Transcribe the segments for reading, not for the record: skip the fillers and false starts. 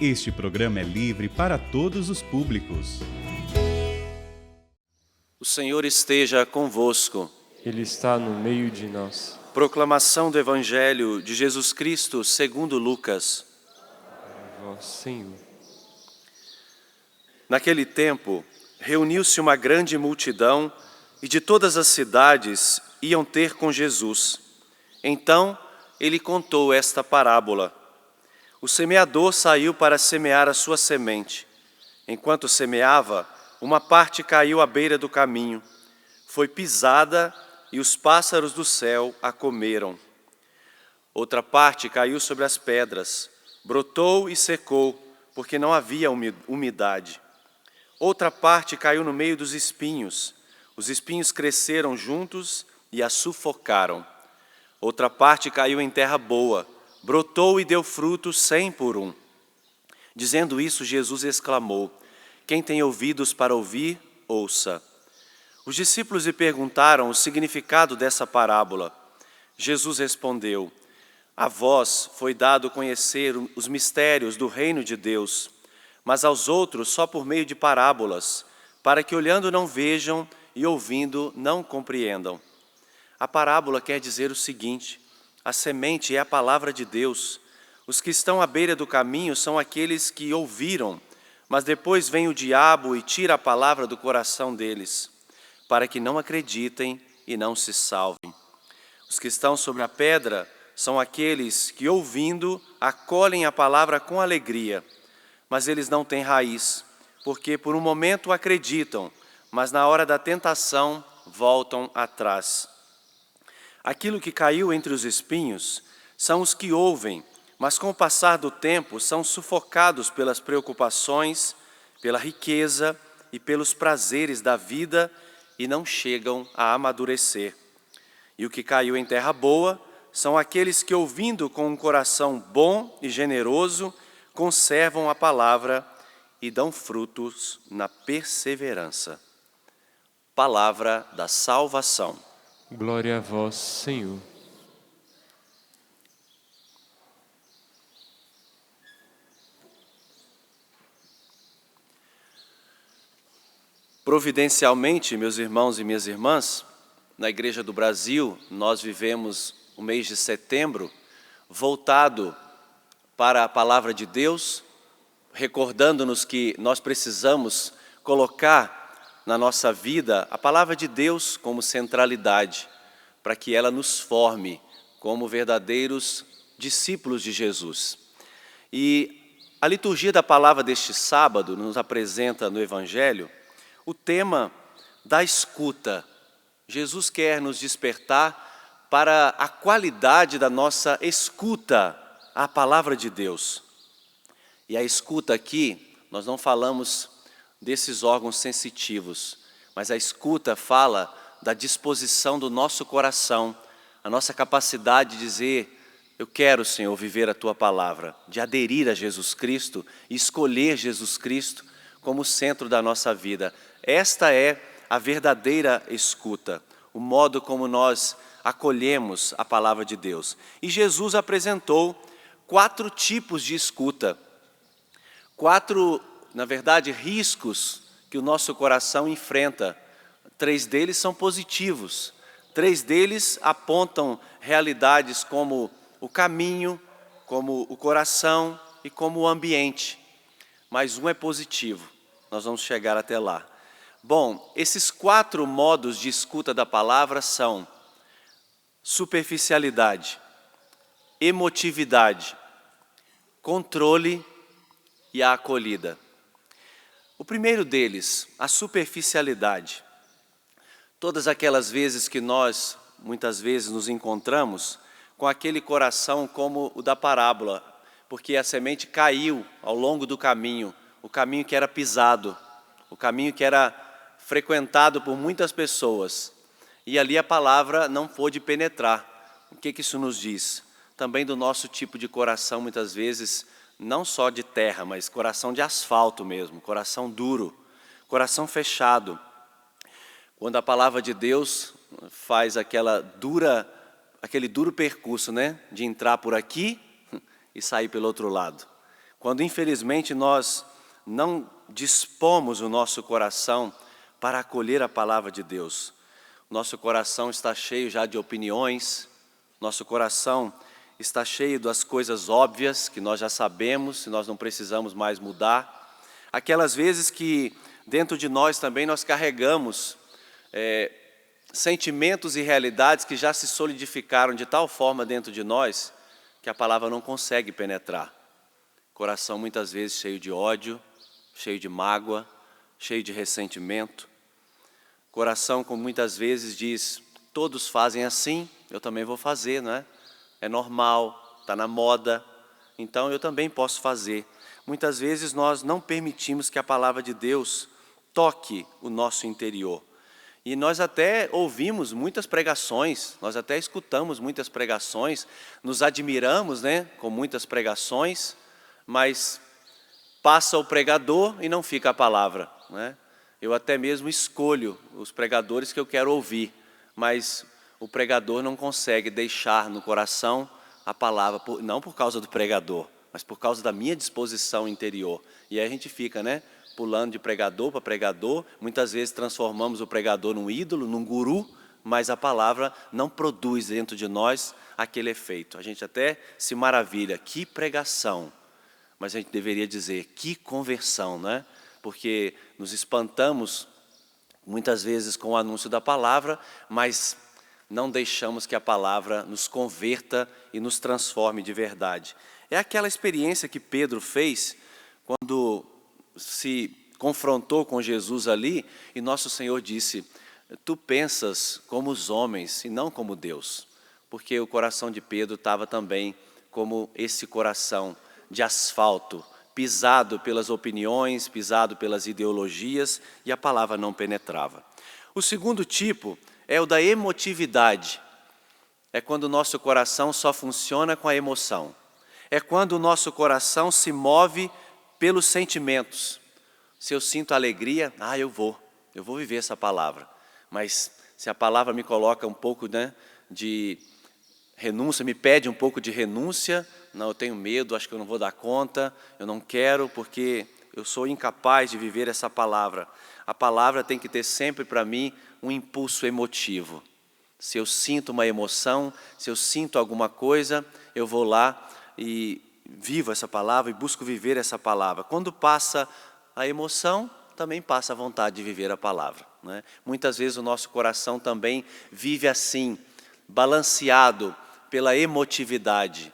Este programa é livre para todos os públicos. O Senhor esteja convosco. Ele está no meio de nós. Proclamação do Evangelho de Jesus Cristo segundo Lucas. Vós, Senhor. Naquele tempo, reuniu-se uma grande multidão e de todas as cidades iam ter com Jesus. Então, ele contou esta parábola. O semeador saiu para semear a sua semente. Enquanto semeava, uma parte caiu à beira do caminho. Foi pisada e os pássaros do céu a comeram. Outra parte caiu sobre as pedras, brotou e secou, porque não havia umidade. Outra parte caiu no meio dos espinhos. Os espinhos cresceram juntos e a sufocaram. Outra parte caiu em terra boa, brotou e deu fruto 100 por um. Dizendo isso, Jesus exclamou: quem tem ouvidos para ouvir, ouça. Os discípulos lhe perguntaram o significado dessa parábola. Jesus respondeu: a vós foi dado conhecer os mistérios do reino de Deus, mas aos outros só por meio de parábolas, para que olhando não vejam e ouvindo não compreendam. A parábola quer dizer o seguinte: a semente é a palavra de Deus. Os que estão à beira do caminho são aqueles que ouviram, mas depois vem o diabo e tira a palavra do coração deles, para que não acreditem e não se salvem. Os que estão sobre a pedra são aqueles que, ouvindo, acolhem a palavra com alegria, mas eles não têm raiz, porque por um momento acreditam, mas na hora da tentação voltam atrás. Aquilo que caiu entre os espinhos são os que ouvem, mas com o passar do tempo são sufocados pelas preocupações, pela riqueza e pelos prazeres da vida e não chegam a amadurecer. E o que caiu em terra boa são aqueles que, ouvindo com um coração bom e generoso, conservam a palavra e dão frutos na perseverança. Palavra da salvação. Glória a vós, Senhor. Providencialmente, meus irmãos e minhas irmãs, na Igreja do Brasil, nós vivemos o mês de setembro voltado para a Palavra de Deus, recordando-nos que nós precisamos colocar na nossa vida a Palavra de Deus como centralidade, para que ela nos forme como verdadeiros discípulos de Jesus. E a liturgia da palavra deste sábado nos apresenta no Evangelho o tema da escuta. Jesus quer nos despertar para a qualidade da nossa escuta à palavra de Deus. E a escuta aqui, nós não falamos desses órgãos sensitivos, mas a escuta fala da disposição do nosso coração, a nossa capacidade de dizer: eu quero, Senhor, viver a Tua palavra, de aderir a Jesus Cristo e escolher Jesus Cristo como centro da nossa vida. Esta é a verdadeira escuta, o modo como nós acolhemos a palavra de Deus. E Jesus apresentou 4 tipos de escuta, 4, na verdade, riscos que o nosso coração enfrenta. 3 deles são positivos, 3 deles apontam realidades como o caminho, como o coração e como o ambiente. Mas um é positivo, nós vamos chegar até lá. Bom, esses 4 modos de escuta da palavra são superficialidade, emotividade, controle e a acolhida. O primeiro deles, a superficialidade. Todas aquelas vezes que nós, muitas vezes, nos encontramos com aquele coração como o da parábola, porque a semente caiu ao longo do caminho, o caminho que era pisado, o caminho que era frequentado por muitas pessoas, e ali a palavra não pôde penetrar. O que isso nos diz? Também do nosso tipo de coração, muitas vezes, não só de terra, mas coração de asfalto mesmo, coração duro, coração fechado. Quando a palavra de Deus faz aquele duro percurso, né? De entrar por aqui e sair pelo outro lado. quando infelizmente nós não dispomos o nosso coração para acolher a palavra de Deus. Nosso coração está cheio já de opiniões, nosso coração está cheio das coisas óbvias que nós já sabemos e nós não precisamos mais mudar. Aquelas vezes que dentro de nós também nós carregamos sentimentos e realidades que já se solidificaram de tal forma dentro de nós que a palavra não consegue penetrar. Coração muitas vezes cheio de ódio, cheio de mágoa, cheio de ressentimento. Coração como muitas vezes diz, todos fazem assim, eu também vou fazer, não é? É normal, está na moda, então eu também posso fazer. Muitas vezes nós não permitimos que a palavra de Deus toque o nosso interior. E nós até ouvimos muitas pregações, nós até escutamos muitas pregações, nos admiramos, né, com muitas pregações, mas passa o pregador e não fica a palavra, né? Eu até mesmo escolho os pregadores que eu quero ouvir, mas o pregador não consegue deixar no coração a palavra, não por causa do pregador, mas por causa da minha disposição interior. E aí a gente fica, né, pulando de pregador para pregador, muitas vezes transformamos o pregador num ídolo, num guru, mas a palavra não produz dentro de nós aquele efeito. A gente até se maravilha, que pregação, mas a gente deveria dizer, que conversão, né? Porque nos espantamos muitas vezes com o anúncio da palavra, mas não deixamos que a palavra nos converta e nos transforme de verdade. É aquela experiência que Pedro fez quando se confrontou com Jesus ali e nosso Senhor disse, tu pensas como os homens e não como Deus. Porque o coração de Pedro estava também como esse coração de asfalto, pisado pelas opiniões, pisado pelas ideologias, e a palavra não penetrava. O segundo tipo é o da emotividade. É quando o nosso coração só funciona com a emoção. É quando o nosso coração se move pelos sentimentos. Se eu sinto alegria, eu vou viver essa palavra. Mas se a palavra me coloca um pouco, né, de renúncia, me pede um pouco de renúncia, não, eu tenho medo, acho que eu não vou dar conta, eu não quero porque eu sou incapaz de viver essa palavra. A palavra tem que ter sempre para mim um impulso emotivo. Se eu sinto uma emoção, se eu sinto alguma coisa, eu vou lá e vivo essa palavra e busco viver essa palavra. Quando passa a emoção, também passa a vontade de viver a palavra, né? Muitas vezes o nosso coração também vive assim, balanceado pela emotividade.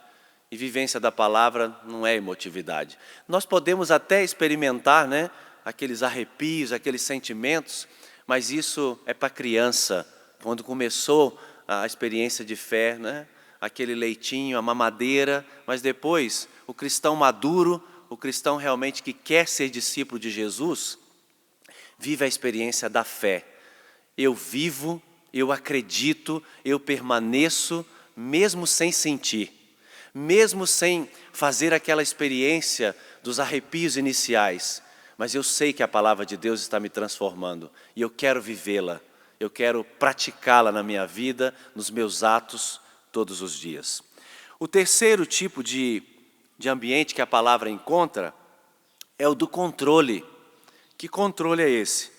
E vivência da palavra não é emotividade. Nós podemos até experimentar, né, aqueles arrepios, aqueles sentimentos, mas isso é para criança. Quando começou a experiência de fé, né, aquele leitinho, a mamadeira, mas depois o cristão maduro, o cristão realmente que quer ser discípulo de Jesus, vive a experiência da fé. Eu vivo, eu acredito, eu permaneço, mesmo sem sentir. Mesmo sem fazer aquela experiência dos arrepios iniciais, mas eu sei que a palavra de Deus está me transformando e eu quero vivê-la, eu quero praticá-la na minha vida, nos meus atos, todos os dias. O terceiro tipo de ambiente que a palavra encontra é o do controle. Que controle é esse?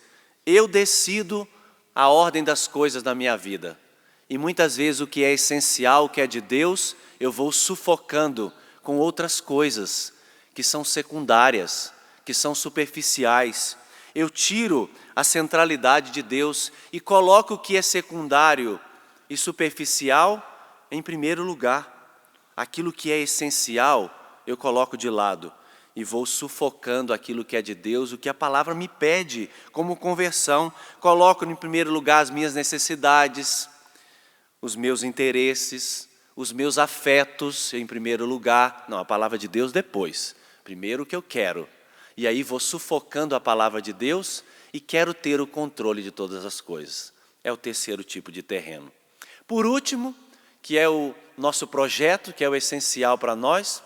Eu decido a ordem das coisas na minha vida. E muitas vezes o que é essencial, o que é de Deus, eu vou sufocando com outras coisas que são secundárias, que são superficiais. Eu tiro a centralidade de Deus e coloco o que é secundário e superficial em primeiro lugar. Aquilo que é essencial, eu coloco de lado e vou sufocando aquilo que é de Deus, o que a palavra me pede como conversão. Coloco em primeiro lugar as minhas necessidades, os meus interesses, os meus afetos em primeiro lugar. Não, a palavra de Deus depois. Primeiro o que eu quero. E aí vou sufocando a palavra de Deus e quero ter o controle de todas as coisas. É o terceiro tipo de terreno. Por último, que é o nosso projeto, que é o essencial para nós,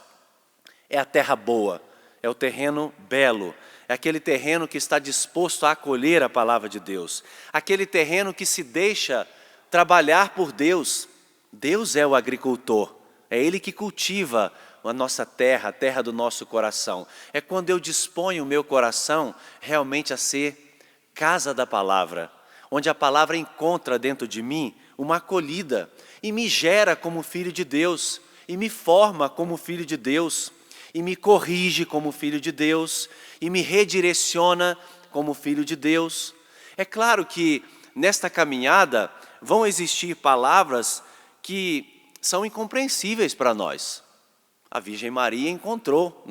é a terra boa. É o terreno belo. É aquele terreno que está disposto a acolher a palavra de Deus. Aquele terreno que se deixa trabalhar por Deus. Deus é o agricultor, É Ele que cultiva a nossa terra, a terra do nosso coração. É quando eu disponho o meu coração realmente a ser casa da palavra, onde a palavra encontra dentro de mim uma acolhida e me gera como filho de Deus, e me forma como filho de Deus, e me corrige como filho de Deus, e me redireciona como filho de Deus. É claro que nesta caminhada vão existir palavras que são incompreensíveis para nós. A Virgem Maria encontrou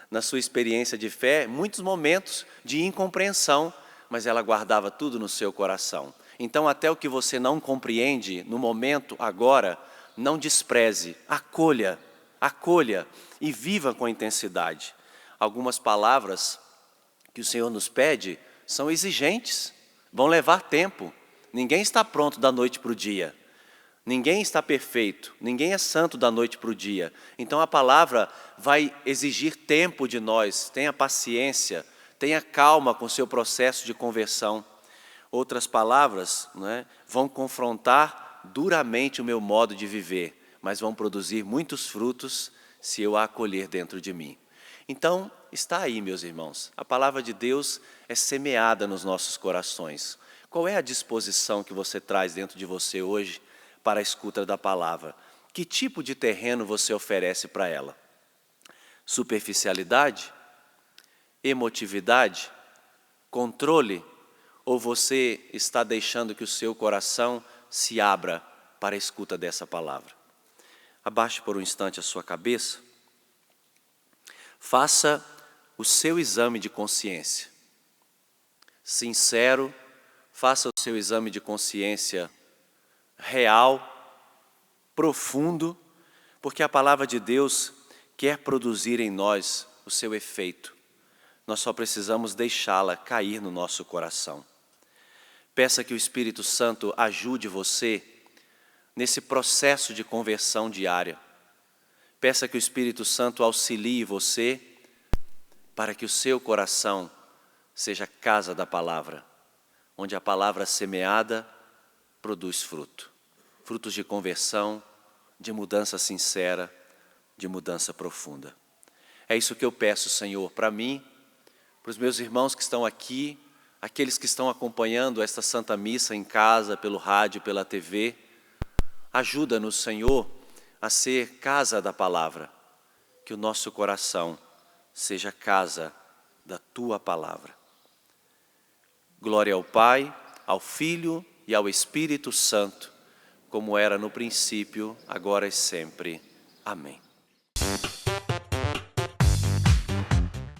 na sua experiência de fé muitos momentos de incompreensão, mas ela guardava tudo no seu coração. Então, até o que você não compreende no momento, agora, não despreze, acolha e viva com intensidade. Algumas palavras que o Senhor nos pede são exigentes, vão levar tempo. Ninguém está pronto da noite para o dia. Ninguém está perfeito, ninguém é santo da noite para o dia. Então a palavra vai exigir tempo de nós. Tenha paciência, tenha calma com o seu processo de conversão. Outras palavras, vão confrontar duramente o meu modo de viver, mas vão produzir muitos frutos se eu a acolher dentro de mim. Então, está aí, meus irmãos. A palavra de Deus é semeada nos nossos corações. Qual é a disposição que você traz dentro de você hoje para a escuta da palavra? Que tipo de terreno você oferece para ela? Superficialidade? Emotividade? Controle? Ou você está deixando que o seu coração se abra para a escuta dessa palavra? Abaixe por um instante a sua cabeça. Faça o seu exame de consciência. Sincero, faça o seu exame de consciência real, profundo, porque a palavra de Deus quer produzir em nós o seu efeito. Nós só precisamos deixá-la cair no nosso coração. Peça que o Espírito Santo ajude você nesse processo de conversão diária. Peça que o Espírito Santo auxilie você para que o seu coração seja casa da palavra, onde a palavra semeada produz fruto. Frutos de conversão, de mudança sincera, de mudança profunda. É isso que eu peço, Senhor, para mim, para os meus irmãos que estão aqui, aqueles que estão acompanhando esta Santa Missa em casa, pelo rádio, pela TV. Ajuda-nos, Senhor, a ser casa da palavra, que o nosso coração seja casa da Tua palavra. Glória ao Pai, ao Filho e ao Espírito Santo, como era no princípio, agora e sempre. Amém.